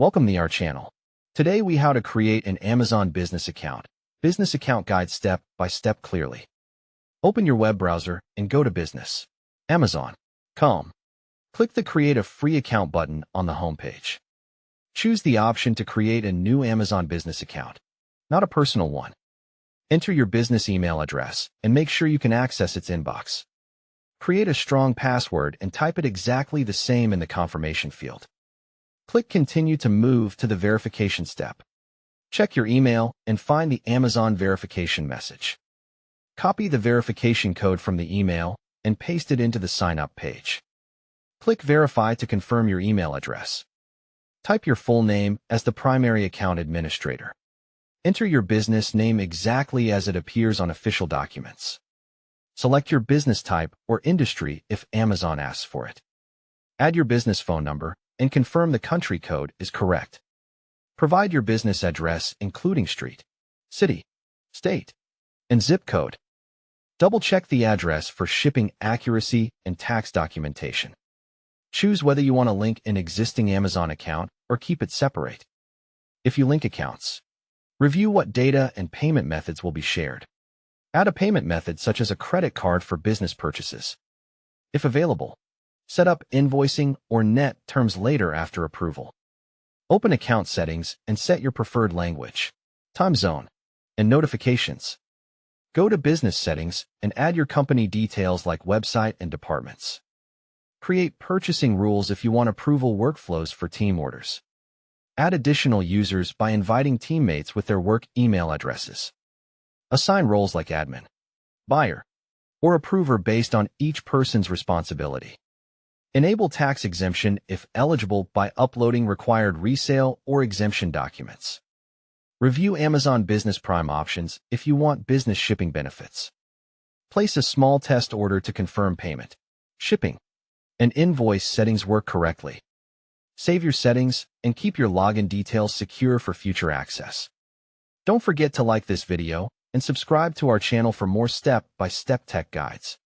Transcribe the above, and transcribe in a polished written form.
Welcome to our channel. Today we how to create an Amazon business account. Business account guide step by step clearly. Open your web browser and go to Business. Amazon.com. Click the Create a Free Account button on the homepage. Choose the option to create a new Amazon business account, not a personal one. Enter your business email address and make sure you can access its inbox. Create a strong password and type it exactly the same in the confirmation field. Click Continue to move to the verification step. Check your email and find the Amazon verification message. Copy the verification code from the email and paste it into the sign-up page. Click Verify to confirm your email address. Type your full name as the primary account administrator. Enter your business name exactly as it appears on official documents. Select your business type or industry if Amazon asks for it. Add your business phone number and confirm the country code is correct. Provide your business address including street, city, state, and zip code. Double-check the address for shipping accuracy and tax documentation. Choose whether you want to link an existing Amazon account or keep it separate. If you link accounts, review what data and payment methods will be shared. Add a payment method such as a credit card for business purchases. If available, set up invoicing or net terms later after approval. Open account settings and set your preferred language, time zone, and notifications. Go to business settings and add your company details like website and departments. Create purchasing rules if you want approval workflows for team orders. Add additional users by inviting teammates with their work email addresses. Assign roles like admin, buyer, or approver based on each person's responsibility. Enable tax exemption if eligible by uploading required resale or exemption documents. Review Amazon Business Prime options if you want business shipping benefits. Place a small test order to confirm payment, shipping, and invoice settings work correctly. Save your settings and keep your login details secure for future access. Don't forget to like this video and subscribe to our channel for more step-by-step tech guides.